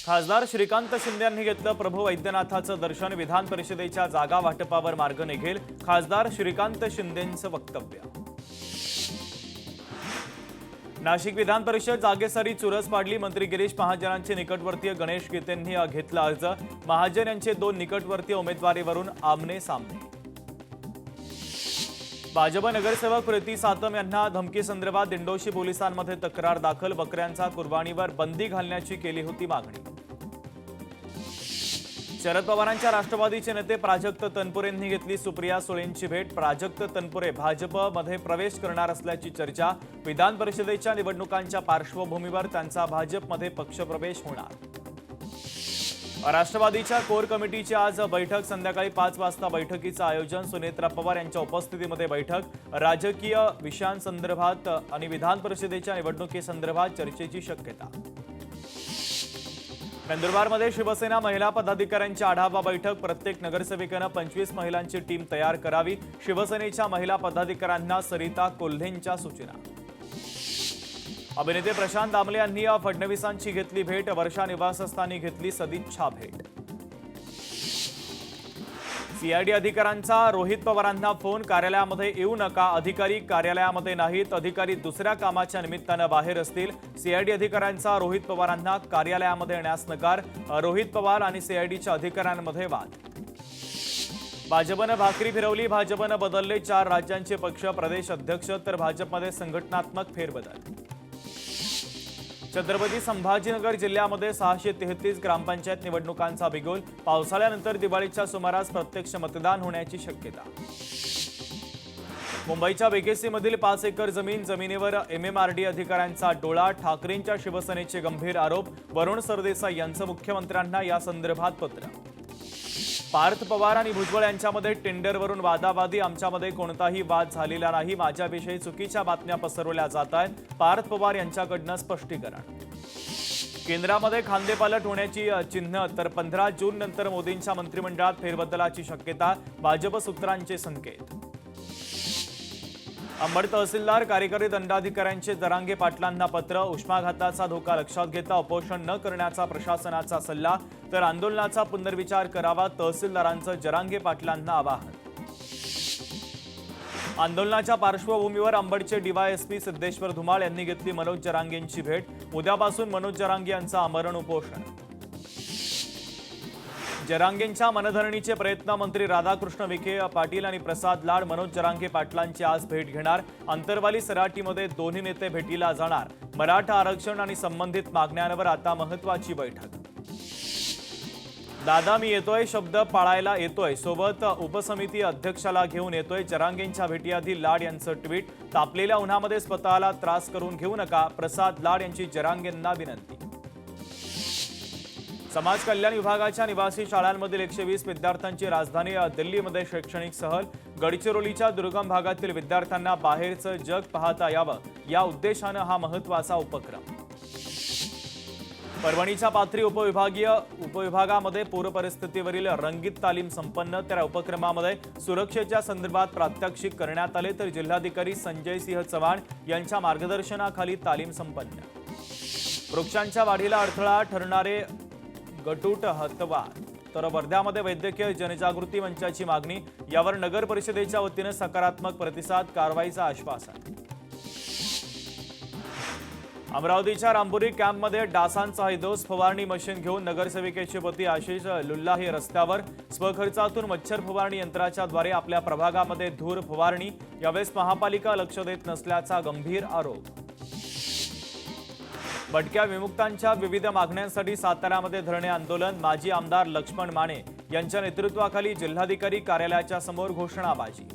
खासदार श्रीकांत शिंदे यांनी घेतलं प्रभू वैद्यनाथाचं दर्शन। विधान परिषदेच्या जागा वाटपावर मार्ग निघेल, खासदार श्रीकांत शिंदेंचं वक्तव्य। नाशिक विधान परिषद जागेसाठी चुरस पाडली, मंत्री गिरीश महाजनांचे निकटवर्तीय गणेश गीतेंनी घेतला अर्ज। महाजन यांचे 2 निकटवर्तीय उमेदवारीवरून आमने सामने। भाजप नगरसेवक प्रीती सातम यांना धमकीसंदर्भात दिंडोशी पोलिसांमध्ये तक्रार दाखल। बकऱ्यांचा कुर्बानीवर बंदी घालण्याची केली होती मागणी। शरद पवारांच्या राष्ट्रवादीचे नेते प्राजक्त तनपुरेंनी घेतली सुप्रिया सुळेंची भेट। प्राजक्त तनपुरे भाजपमध्ये प्रवेश करणार असल्याची चर्चा। विधान परिषदेच्या निवडणुकांच्या पार्श्वभूमीवर त्यांचा भाजपमध्ये पक्षप्रवेश होणार। राष्ट्रवादीच्या कोर कमिटीची आज बैठक, संध्याकाळी 5 वाजता बैठकीचं आयोजन। सुनेत्रा पवार यांच्या उपस्थितीमध्ये बैठक। राजकीय विषयांसंदर्भात आणि विधान परिषदेच्या निवडणुकीसंदर्भात चर्चेची शक्यता। नंदुरबारमध्ये शिवसेना महिला पदाधिकाऱ्यांची आढावा बैठक। प्रत्येक नगरसेविकेनं 25 महिलांची टीम तयार करावी। शिवसेनेच्या महिला पदाधिकाऱ्यांना सरिता कोल्हेंच्या सूचना। अभिनेते प्रशांत दामले यांनी फडणवीसांची घेतली भेट। वर्षा निवासस्थानी घेतली सदिच्छा भेट। सीआयडी अधिकाऱ्यांचा रोहित पवारांना फोन, कार्यालयामध्ये येऊ नका, अधिकारी कार्यालयामध्ये नाहीत, अधिकारी दुसऱ्या कामाच्या निमित्तानं बाहेर असतील। सीआयडी अधिकाऱ्यांचा रोहित पवारांना कार्यालयामध्ये येण्यास नकार। रोहित पवार आणि सीआयडीच्या अधिकाऱ्यांमध्ये वाद। भाजपनं भाकरी फिरवली, भाजपनं बदलले 4 राज्यांचे पक्ष प्रदेश अध्यक्ष, तर भाजपमध्ये संघटनात्मक फेरबदल। छत्रपती संभाजीनगर जिल्ह्यामध्ये 633 ग्रामपंचायत निवडणुकांचा बिगुल। पावसाळ्यानंतर दिवाळीच्या सुमारास प्रत्यक्ष मतदान होण्याची शक्यता। मुंबईच्या बेकेसीमधील 5 एकर जमिनीवर MMRD अधिकाऱ्यांचा डोळा। ठाकरेंच्या शिवसेनेचे गंभीर आरोप। वरुण सरदेसाई यांचं मुख्यमंत्र्यांना या संदर्भात पत्र। पार्थ पवार आणि भुजबळ यांच्यामध्ये टेंडरवरून वादावादी, आमच्यामध्ये कोणताही वाद झालेला नाही, माझ्याविषयी चुकीच्या बातम्या पसरवल्या जात आहेत, पार्थ पवार यांच्याकडनं स्पष्टीकरण। केंद्रामध्ये खांदेपालट होण्याची चिन्ह, तर 15 जून नंतर मोदींच्या मंत्रिमंडळात फेरबदलाची शक्यता, भाजप सूत्रांचे संकेत। अंबड तहसीलदार कार्यकारी दंडाधिकाऱ्यांचे जरांगे पाटलांना पत्र। उष्माघाताचा धोका लक्षात घेता उपोषण न करण्याचा प्रशासनाचा सल्ला, तर आंदोलनाचा पुनर्विचार करावा, तहसीलदारांचं जरांगे पाटलांना आवाहन। आंदोलनाच्या पार्श्वभूमीवर अंबडचे DYSP सिद्धेश्वर धुमाळ यांनी घेतली मनोज जरांगेंची भेट। उद्यापासून मनोज जरांगे यांचं आमरण उपोषण। जरांगेंच्या मनधरणीचे प्रयत्न, मंत्री राधाकृष्ण विखे पाटील आणि प्रसाद लाड मनोज जरांगे पाटलांची आज भेट घेणार। अंतरवाली सराटीमध्ये दोन्ही नेते भेटीला जाणार। मराठा आरक्षण आणि संबंधित मागण्यांवर आता महत्त्वाची बैठक। दादा मी येतोय, शब्द पाळायला येतोय, सोबत उपसमिती अध्यक्षाला घेऊन येतोय। जरांगेंच्या भेटीआधी लाड यांचं ट्विट। तापलेल्या उन्हामध्ये स्वतःला त्रास करून घेऊ नका, प्रसाद लाड यांची जरांगेंना विनंती। समाज कल्याण विभागाच्या निवासी शाळांमधील 120 विद्यार्थ्यांची राजधानी दिल्लीमध्ये शैक्षणिक सहल। गडचिरोलीच्या दुर्गम भागातील विद्यार्थ्यांना बाहेरचं जग पाहता यावं, या उद्देशानं हा महत्त्वाचा उपक्रम। परभणीच्या पाथरी उपविभागामध्ये पूरपरिस्थितीवरील रंगीत तालीम संपन्न, त्या उपक्रमामध्ये सुरक्षेच्या संदर्भात प्रात्यक्षिक करण्यात आले, तर जिल्हाधिकारी संजय सिंह चव्हाण यांच्या मार्गदर्शनाखाली तालीम संपन्न। वृक्षांच्या वाढीला अडथळा ठरणारे गटूट हतवा, तर वर्ध्यामध्ये वैद्यकीय जनजागृती मंचाची मागणी, यावर नगर परिषदेच्या वतीनं सकारात्मक प्रतिसाद, कारवाईचं आश्वासन। अमरावतीच्या रामपुरी कॅम्पमध्ये डासांचा हैदोस, फवारणी मशीन घेऊन नगरसेविकेचे पती आशिष लुल्लाही रस्त्यावर। स्वखर्चातून मच्छर फवारणी यंत्राच्याद्वारे आपल्या प्रभागामध्ये धूर फवारणी, यावेळेस महापालिका लक्ष देत नसल्याचा गंभीर आरोप। भटक्या विमुक्तांच्या विविध मागण्यांसाठी साताऱ्यामध्ये धरणे आंदोलन, माजी आमदार लक्ष्मण माने यांच्या नेतृत्वाखाली जिल्हाधिकारी कार्यालयाच्या समोर घोषणाबाजी।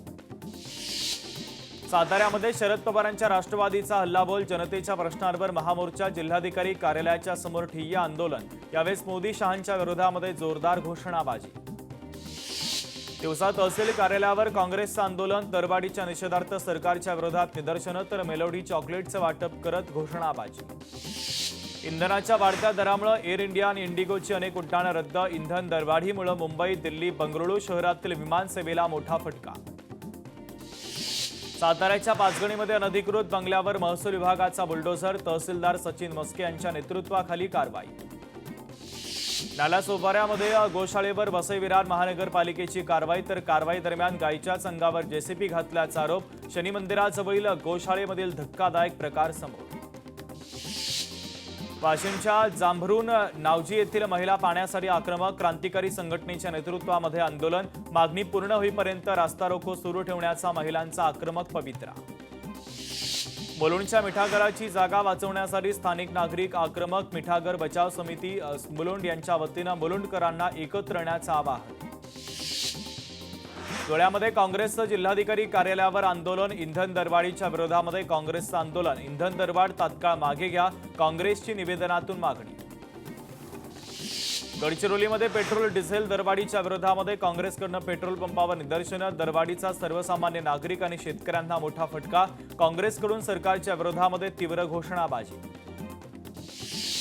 साताऱ्यामध्ये शरद पवारांच्या राष्ट्रवादीचा हल्लाबोल, जनतेच्या प्रश्नांवर महामोर्चा, जिल्हाधिकारी कार्यालयाच्या समोर ठिय्या आंदोलन, यावेळेस मोदी शहांच्या विरोधामध्ये जोरदार घोषणाबाजी। दिवसा तहसील कार्यालयावर काँग्रेसचं आंदोलन, दरवाढीच्या निषेधार्थ सरकारच्या विरोधात निदर्शनं, तर मेलोडी चॉकलेटचं वाटप करत घोषणाबाजी। इंधनाच्या वाढत्या दरामुळे एअर इंडिया आणि इंडिगोची अनेक उड्डाणं रद्द, इंधन दरवाढीमुळे मुंबई, दिल्ली, बंगळुरू शहरातील विमानसेवेला मोठा फटका। साताऱ्याच्या पाचगणीमध्ये अनधिकृत बंगल्यावर महसूल विभागाचा बुलडोझर, तहसीलदार सचिन मस्के यांच्या नेतृत्वाखाली कारवाई। नालासोपाऱ्यामध्ये गोशाळेवर वसई विरार महानगरपालिकेची कारवाई, तर कारवाई दरम्यान गायीच्याच अंगावर जेसीबी घातल्याचा आरोप. शनी मंदिराजवळील गोशाळेमधील धक्कादायक प्रकार समोर. वाशिमच्या जांभरून नावजी येथील महिला पाण्यासाठी आक्रमक, क्रांतिकारी संघटनेच्या नेतृत्वामध्ये आंदोलन, मागणी पूर्ण होईपर्यंत रास्ता रोको सुरू ठेवण्याचा महिलांचा आक्रमक पवित्रा. मुलुंडच्या मिठागराची जागा वाचवण्यासाठी स्थानिक नागरिक आक्रमक, मिठागर बचाव समिती मुलुंड यांच्या वतीनं मुलुंडकरांना एकत्र येण्याचं आवाहन. धुळ्यामध्ये काँग्रेसचं जिल्हाधिकारी कार्यालयावर आंदोलन, इंधन दरवाढीच्या विरोधामध्ये काँग्रेसचं आंदोलन, इंधन दरवाढ तात्काळ मागे घ्या, काँग्रेसची निवेदनातून मागणी. गडचिरोलीमध्ये पेट्रोल डिझेल दरवाढीच्या विरोधामध्ये काँग्रेसकडून पेट्रोल पंपावर निदर्शनं, दरवाढीचा सर्वसामान्य नागरिक आणि शेतकऱ्यांना मोठा फटका, काँग्रेसकडून सरकारच्या विरोधामध्ये तीव्र घोषणाबाजी.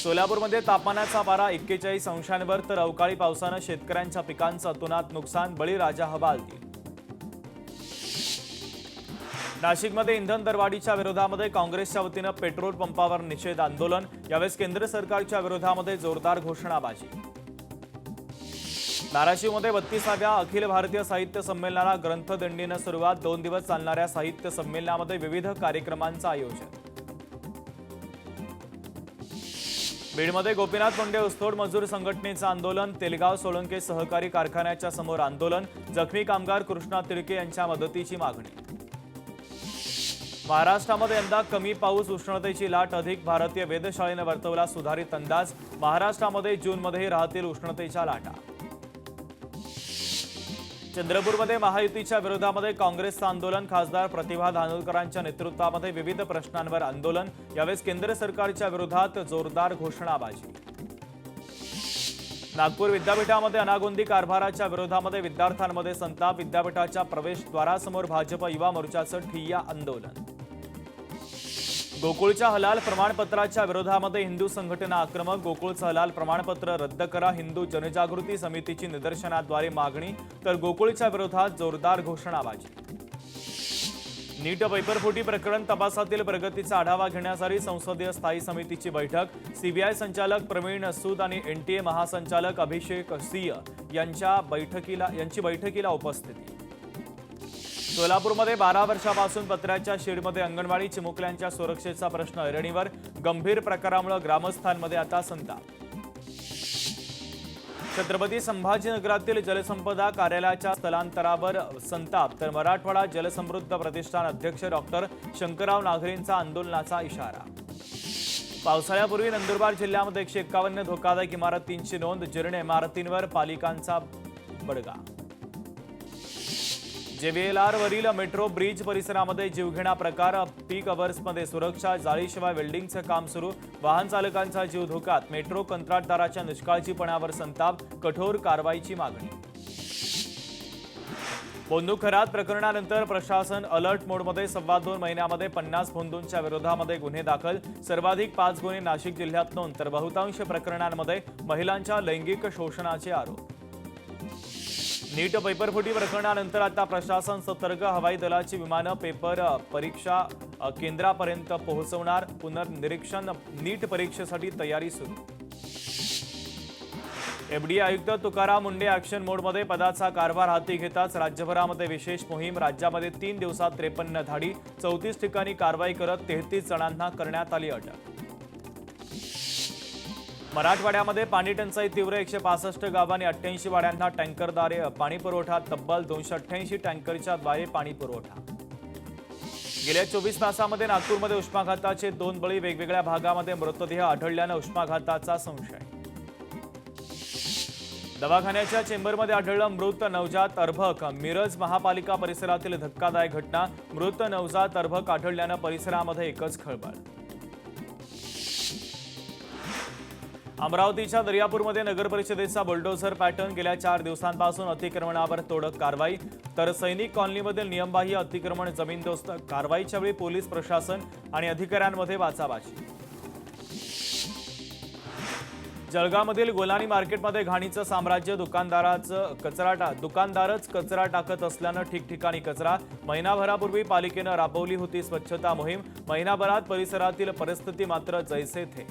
सोलापूरमध्ये तापमानाचा पारा 41 अंशांवर, तर अवकाळी पावसानं शेतकऱ्यांच्या पिकांचं अतोनात नुकसान, बळीराजा हवालदिल. नाशिकमध्ये इंधन दरवाढीच्या विरोधामध्ये काँग्रेसच्या वतीनं पेट्रोल पंपावर निषेध आंदोलन, यावेळेस केंद्र सरकारच्या विरोधामध्ये जोरदार घोषणाबाजी. धाराशिवमध्ये 32व्या अखिल भारतीय साहित्य संमेलनाला ग्रंथदिंडीनं सुरुवात, 2 दिवस चालणाऱ्या साहित्य संमेलनामध्ये विविध कार्यक्रमांचं आयोजन. बीडमध्ये गोपीनाथ मुंडे ऊसतोड मजूर संघटनेचं आंदोलन, तेलगाव सोळंके सहकारी कारखान्याच्या समोर आंदोलन, जखमी कामगार कृष्णा तिडके यांच्या मदतीची मागणी. महाराष्ट्रामध्ये यंदा कमी पाऊस, उष्णतेची लाट अधिक, भारतीय वेधशाळेनं वर्तवला सुधारित अंदाज, महाराष्ट्रामध्ये जूनमध्ये राहतील उष्णतेच्या लाटा. चंद्रपूरमध्ये महायुतीच्या विरोधामध्ये काँग्रेसचं आंदोलन, खासदार प्रतिभा धानोरकरांच्या नेतृत्वामध्ये विविध प्रश्नांवर आंदोलन, यावेळेस केंद्र सरकारच्या विरोधात जोरदार घोषणाबाजी. नागपूर विद्यापीठामध्ये अनागोंदी कारभाराच्या विरोधामध्ये विद्यार्थ्यांमध्ये संताप, विद्यापीठाच्या प्रवेशद्वारासमोर भाजप युवा मोर्चाचं ठिय्या आंदोलन. गोकुळच्या हलाल प्रमाणपत्राच्या विरोधामध्ये हिंदू संघटना आक्रमक, गोकुळचं हलाल प्रमाणपत्र रद्द करा, हिंदू जनजागृती समितीची निदर्शनाद्वारे मागणी, तर गोकुळच्या विरोधात जोरदार घोषणाबाजी. नीट पेपरफुटी प्रकरण तपासातील प्रगतीचा आढावा घेण्यासाठी संसदीय स्थायी समितीची बैठक, सीबीआय संचालक प्रवीण सूद आणि एनटीए महासंचालक अभिषेक सिंह यांची बैठकीला उपस्थिती. सोलापूरमध्ये 12 वर्षापासून पत्र्याच्या शेडमध्ये अंगणवाडी चिमुकल्यांच्या सुरक्षेचा प्रश्न ऐरणीवर, गंभीर प्रकारामुळे ग्रामस्थांमध्ये आता संताप. छत्रपती संभाजीनगरातील जलसंपदा कार्यालयाच्या स्थलांतरावर संताप, तर मराठवाडा जलसमृद्ध प्रतिष्ठान अध्यक्ष डॉक्टर शंकरराव नागरेंचा आंदोलनाचा इशारा. पावसाळ्यापूर्वी नंदुरबार जिल्ह्यामध्ये 151 धोकादायक इमारतींची नोंद, जीर्ण इमारतींवर पालिकांचा बडगा. JVLR वरील मेट्रो ब्रिज परिसरामध्ये जीवघेणा प्रकार, पीक अवर्समध्ये सुरक्षा जाळीशिवाय वेल्डिंगचं काम सुरू, वाहन चालकांचा जीव धोक्यात, मेट्रो कंत्राटदाराच्या निष्काळजीपणावर संताप, कठोर कारवाईची मागणी. भोंदू खरात प्रकरणानंतर प्रशासन अलर्ट मोडमध्ये, 2.25 महिन्यामध्ये 50 भोंदूंच्या विरोधामध्ये गुन्हे दाखल, सर्वाधिक 5 गुन्हे नाशिक जिल्ह्यात नोंद, तर बहुतांश प्रकरणांमध्ये महिलांच्या लैंगिक शोषणाचे आरोप. नीट पेपरफुटी प्रकरणानंतर आता प्रशासन सतर्क, हवाई दलाची विमानं पेपर परीक्षा केंद्रापर्यंत पोहोचवणार, पुनर्निरीक्षण, नीट परीक्षेसाठी तयारी सुरू. एफडीए आयुक्त तुकाराम मुंडे ॲक्शन मोडमध्ये, पदाचा कारभार हाती घेताच राज्यभरामध्ये विशेष मोहीम, राज्यामध्ये 3 दिवसात 53 धाडी, 34 ठिकाणी कारवाई करत 33 जणांना करण्यात आली अटक. मराठवाड्यामध्ये पाणी टंचाई तीव्र, 165 गावांनी 88 वाड्यांना टँकरद्वारे पाणी पुरवठा, तब्बल 288 टँकरच्या द्वारे पाणी पुरवठा. गेल्या 24 तासामध्ये नागपूरमध्ये उष्माघाताचे 2 बळी, वेगवेगळ्या भागामध्ये मृतदेह आढळल्यानं उष्माघाताचा संशय. दवाखान्याच्या चेंबरमध्ये आढळलं मृत नवजात अर्भक, मिरज महापालिका परिसरातील धक्कादायक घटना, मृत नवजात अर्भक आढळल्यानं परिसरामध्ये एकच खळबळ. अमरावतीच्या दर्यापूरमध्ये नगरपरिषदेचा बुलडोझर पॅटर्न, गेल्या 4 दिवसांपासून अतिक्रमणावर तोडक कारवाई, तर सैनिक कॉलनीमधील नियमबाह्य अतिक्रमण जमीनदोस्त, कारवाईच्या वेळी पोलीस प्रशासन आणि अधिकाऱ्यांमध्ये वाचाबाची. जळगावमधील गोलानी मार्केटमध्ये घाणीचं साम्राज्य, दुकानदारच कचरा टाकत असल्यानं ठिकठिकाणी कचरा, महिनाभरापूर्वी पालिकेनं राबवली होती स्वच्छता मोहीम, महिनाभरात परिसरातील परिस्थिती मात्र जैसे थे.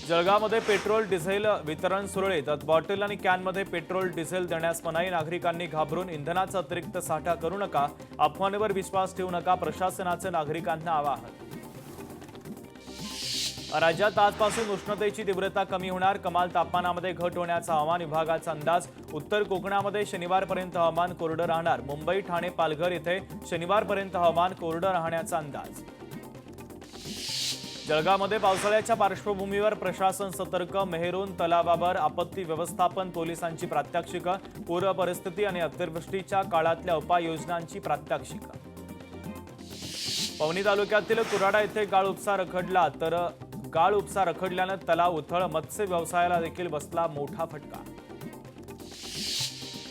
जळगावमध्ये पेट्रोल डिझेल वितरण सुरळीत. बॉटल आणि कॅनमध्ये पेट्रोल डिझेल देण्यास मनाई. नागरिकांनी घाबरून इंधनाचा अतिरिक्त साठा करू नका. अफवांवर विश्वास ठेवू नका. प्रशासनाचे नागरिकांना आवाहन. राज्यात आजपासून उष्णतेची तीव्रता कमी होणार. कमाल तापमानामध्ये घट होण्याचा हवामान विभागाचा अंदाज. उत्तर कोकणामध्ये शनिवारपर्यंत हवामान कोरडं राहणार. मुंबई, ठाणे, पालघर येथे शनिवारपर्यंत हवामान कोरडं राहण्याचा अंदाज. जळगावमध्ये पावसाळ्याच्या पार्श्वभूमीवर प्रशासन सतर्क. मेहरून तलावावर आपत्ती व्यवस्थापन पोलिसांची प्रात्यक्षिकं. पूर परिस्थिती आणि अतिवृष्टीच्या काळातल्या उपाययोजनांची प्रात्यक्षिकं. पवनी तालुक्यातील कुराडा येथे गाळ उपसा रखडला. तर गाळ उपसा रखडल्यानं तलाव उथळ. मत्स्य व्यवसायाला देखील बसला मोठा फटका.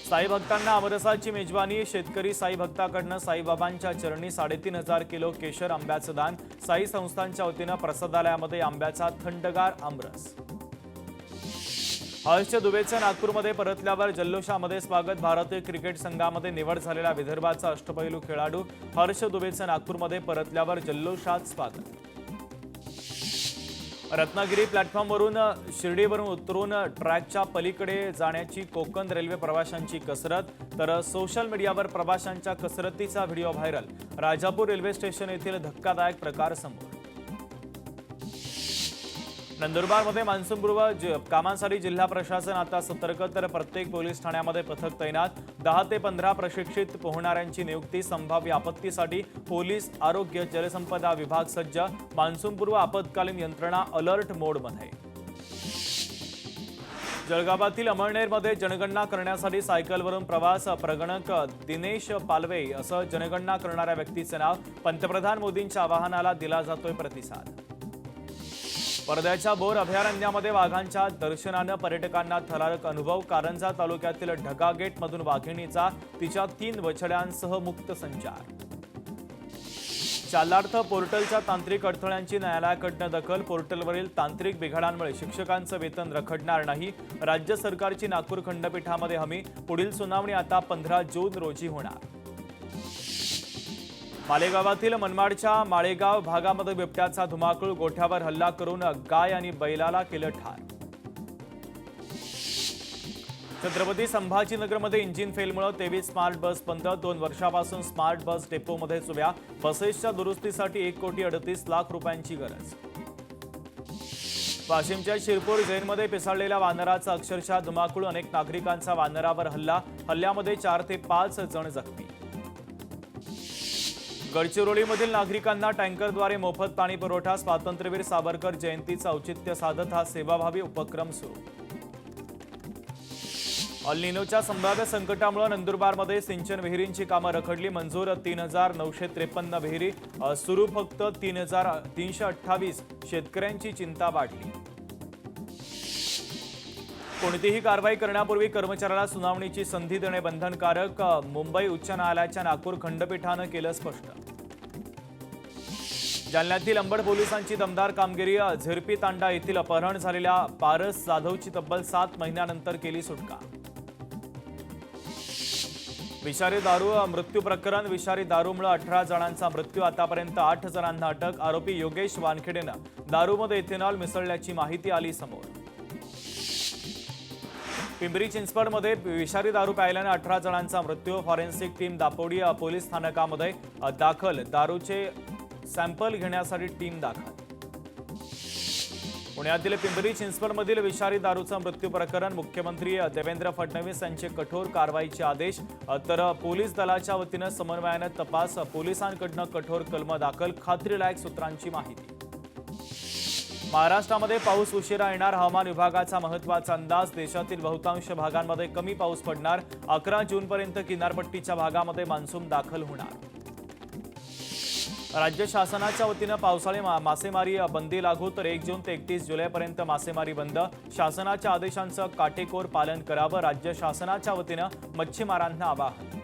साई भक्तांना आमरसाची मेजवानी. शेतकरी साई भक्ताकडनं साईबाबांच्या चरणी 3.5 किलो केशर आंब्याचं दान. साई संस्थांच्या वतीनं प्रसादालयामध्ये आंब्याचा थंडगार आमरस. हर्ष दुबेचं नागपूरमध्ये परतल्यावर जल्लोषामध्ये स्वागत. भारतीय क्रिकेट संघामध्ये निवड झालेला विदर्भाचा अष्टपैलू खेळाडू हर्ष दुबेचं नागपूरमध्ये परतल्यावर जल्लोषात स्वागत. रत्नागिरी प्लॅटफॉर्मवरून शिर्डीवरून उतरून ट्रॅकच्या पलीकडे जाण्याची कोकण रेल्वे प्रवाशांची कसरत. तर सोशल मीडियावर प्रवाशांच्या कसरतीचा video viral. Rajapur railway station येथील धक्कादायक प्रकार समोर. नंदुरबारमध्ये मान्सूनपूर्व कामांसाठी जिल्हा प्रशासन आता सतर्क. तर प्रत्येक पोलीस ठाण्यामध्ये पथक तैनात. 10 ते 15 प्रशिक्षित पोहणाऱ्यांची नियुक्ती. संभाव्य आपत्तीसाठी पोलीस, आरोग्य, जलसंपदा विभाग सज्ज. मान्सूनपूर्व आपत्कालीन यंत्रणा अलर्ट मोडमध्ये. जळगावातील अमळनेरमध्ये जनगणना करण्यासाठी सायकलवरून प्रवास. प्रगणक दिनेश पालवे असं जनगणना करणाऱ्या व्यक्तीचे नाव. पंतप्रधान मोदींच्या आवाहनाला दिला जातोय प्रतिसाद. वर्ध्याच्या बोर अभयारण्यामध्ये वाघांच्या दर्शनानं पर्यटकांना थरारक अनुभव. कारंजा तालुक्यातील ढगा गेटमधून वाघिणीचा तिच्या 3 बछड्यांसह मुक्त संचार. शालार्थ पोर्टलच्या तांत्रिक अडथळ्यांची न्यायालयाकडनं दखल. पोर्टलवरील तांत्रिक बिघाडांमुळे शिक्षकांचं वेतन रखडणार नाही. राज्य सरकारची नागपूर खंडपीठामध्ये हमी. पुढील सुनावणी आता 15 जून रोजी होणार. मालेगावातील मनमाडच्या माळेगाव भागामध्ये बिबट्याचा धुमाकूळ. गोठ्यावर हल्ला करून गाय आणि बैलाला केलं ठार. छत्रपती संभाजीनगरमध्ये इंजिन फेलमुळे 23 स्मार्ट बस बंद. 2 वर्षापासून स्मार्ट बस डेपोमध्येच उभ्या. बसेसच्या दुरुस्तीसाठी 1,38,00,000 रुपयांची गरज. वाशिमच्या शिरपूर जैनमध्ये पिसाळलेल्या वानराचा अक्षरशः धुमाकूळ. अनेक नागरिकांचा वानरावर हल्ला. हल्ल्यामध्ये 4 ते 5 जण जखमी. गडचिरोलीमधील नागरिकांना टँकरद्वारे मोफत पाणी पुरवठा. स्वातंत्र्यवीर सावरकर जयंतीचं औचित्य साधत हा सेवाभावी उपक्रम सुरू. अल निनोच्या संभाव्य संकटामुळे नंदुरबारमध्ये सिंचन विहिरींची कामं रखडली. मंजूर 3,953 विहिरी. सुरू फक्त 3,328. शेतकऱ्यांची चिंता वाढली. कोणतीही कारवाई करण्यापूर्वी कर्मचाऱ्याला सुनावणीची संधी देणे बंधनकारक. मुंबई उच्च न्यायालयाच्या नागपूर खंडपीठानं केलं स्पष्ट. जालन्यातील अंबड पोलिसांची दमदार कामगिरी. झिरपी तांडा येथील अपहरण झालेल्या पारस जाधवची तब्बल 7 महिन्यानंतर केली सुटका. विषारी दारू मृत्यू प्रकरण. विषारी दारूमुळे 18 जणांचा मृत्यू. आतापर्यंत 8 जणांना अटक. आरोपी योगेश वानखेडेनं दारूमध्ये इथेनॉल मिसळल्याची माहिती आली समोर. पिंपरी चिंचवडमध्ये विषारी दारू प्यायल्याने 18 जणांचा मृत्यू. फॉरेन्सिक टीम दापोडी पोलीस स्थानकामध्ये दाखल. दारूचे सॅम्पल घेण्यासाठी टीम दाखल. पुण्यातील पिंपरी चिंचवडमधील विषारी दारूचा मृत्यू प्रकरण. मुख्यमंत्री देवेंद्र फडणवीस यांचे कठोर कारवाईचे आदेश. तर पोलीस दलाच्या वतीनं समन्वयानं तपास. पोलिसांकडून कठोर कलम दाखल. खात्रीलायक सूत्रांची माहिती. महाराष्ट्रामध्ये पाऊस उशिरा येणार. हवामान विभागाचा महत्त्वाचा अंदाज. देशातील बहुतांश भागांमध्ये कमी पाऊस पडणार. 11 जूनपर्यंत किनारपट्टीच्या भागामध्ये मान्सून दाखल होणार. राज्य शासनाच्या वतीनं पावसाळी मासेमारी बंदी लागू. तर 1 जून ते 31 जुलैपर्यंत मासेमारी बंद. शासनाच्या आदेशांचं काटेकोर पालन करावं. राज्य शासनाच्या वतीनं मच्छीमारांना आवाहन.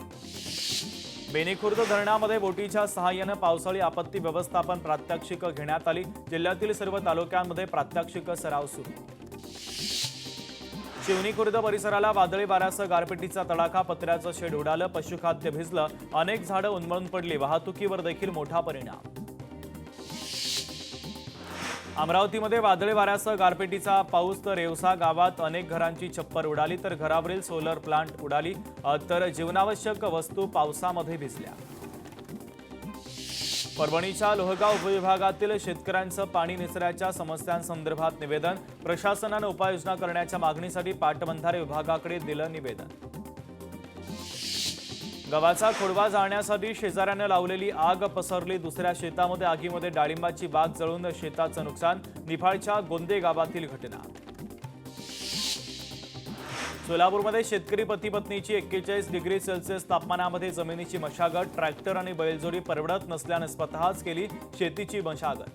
बेनीखुर्द धरणामध्ये बोटीच्या सहाय्यानं पावसाळी आपत्ती व्यवस्थापन प्रात्यक्षिकं घेण्यात आली. जिल्ह्यातील सर्व तालुक्यांमध्ये प्रात्यक्षिक सराव सुरू. शिवनी खुर्द परिसराला वादळी वाऱ्यासह गारपिटीचा तडाखा. पत्र्याचं शेड उडालं. पशुखाद्य भिजलं. अनेक झाडं उन्मळून पडली. वाहतुकीवर देखील मोठा परिणाम. अमरावतीमध्ये वादळी वाऱ्यासह गारपिटीचा पाऊस तर येवसा गावात अनेक घरांची छप्पर उडाली तर घरावरील सोलर प्लांट उडाली तर जीवनावश्यक वस्तू पावसामध्ये भिजल्या। परभणीच्या लोहगाव उपविभागातील शेतकऱ्यांचं पाणी निचऱ्याच्या समस्यांसंदर्भात निवेदन, प्रशासनानं उपाययोजना करण्याच्या मागणीसाठी पाटबंधारे विभागाकडे दिलं निवेदन। गव्हाचा खोडवा जाळण्यासाठी शेजाऱ्यानं लावलेली आग पसरली, दुसऱ्या शेतामध्ये आगीमध्ये डाळिंबाची बाग जळून शेताचं नुकसान, निफाडच्या गोंदे गावातील घटना। सोलापूरमध्ये शेतकरी पती पत्नीची 41 डिग्री सेल्सिअस तापमानामध्ये जमिनीची मशागत, ट्रॅक्टर आणि बैलजोडी परवडत नसल्याने स्वतःच केली शेतीची मशागत।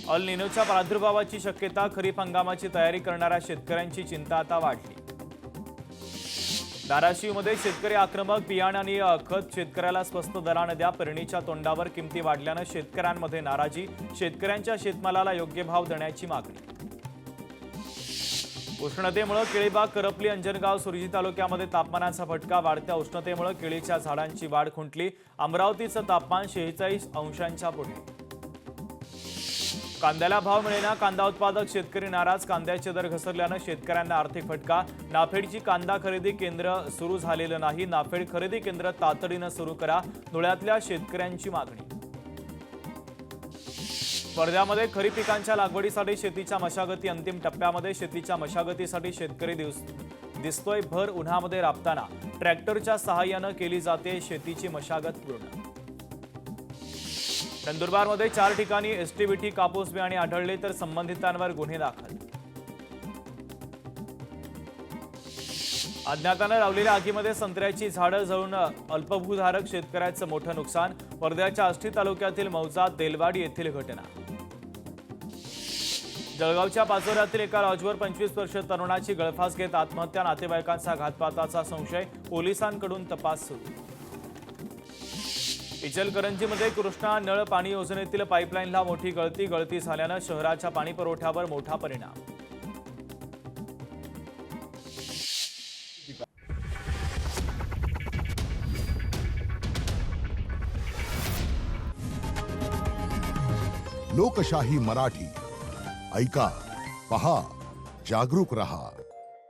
अल निनोच्या प्रादुर्भावाची शक्यता, खरीप हंगामाची तयारी करणाऱ्या शेतकऱ्यांची चिंता आता वाढली। धाराशिवमध्ये शेतकरी आक्रमक, बियाणे आणि खत शेतकऱ्याला स्वस्त दराने द्या, पेरणीच्या तोंडावर किमती वाढल्यानं शेतकऱ्यांमध्ये नाराजी, शेतकऱ्यांच्या शेतमालाला योग्य भाव देण्याची मागणी। उष्णतेमुळे केळीबाग करपली, अंजनगाव सुरजी तालुक्यामध्ये तापमानाचा फटका, वाढत्या उष्णतेमुळे केळीच्या झाडांची वाढ खुंटली, अमरावतीचं तापमान 46 अंशांच्या पुढे। कांद्याला भाव मिळेना, कांदा उत्पादक शेतकरी नाराज, कांद्याचे दर घसरल्यानं शेतकऱ्यांना आर्थिक फटका, नाफेडची कांदा खरेदी केंद्र सुरू झालेलं नाही, नाफेड खरेदी केंद्र तातडीनं सुरू करा, धुळ्यातल्या शेतकऱ्यांची मागणी। वर्ध्यामध्ये खरीप पिकांच्या लागवडीसाठी शेतीच्या मशागती अंतिम टप्प्यामध्ये, शेतीच्या मशागतीसाठी शेतकरी दिसतोय भर उन्हामध्ये राबताना, ट्रॅक्टरच्या सहाय्यानं केली जाते शेतीची मशागत पूर्ण। नंदुरबारमध्ये 4 ठिकाणी एसटीबीटी कापूस बियाणे आढळले तर संबंधितांवर गुन्हे दाखल। अज्ञातानं लावलेल्या आगीमध्ये संत्र्याची झाडं जळून अल्पभूधारक शेतकऱ्याचं मोठं नुकसान, वर्ध्याच्या आष्टी तालुक्यातील मौजा देलवाडी येथील घटना। जळगावच्या पाचोऱ्यातील एका लॉजवर 25 वर्षीय तरुणाची गळफास घेत आत्महत्या, नातेवाईकांचा घातपाताचा संशय, पोलिसांकडून तपास सुरू। इचलकरंजीमध्ये कृष्णा नळ पाणी योजनेतील पाईपलाईनला मोठी गळती झाल्यानं शहराच्या पाणी पुरवठ्यावर मोठा परिणाम। लोकशाही मराठी ऐका, पहा, जागरूक रहा।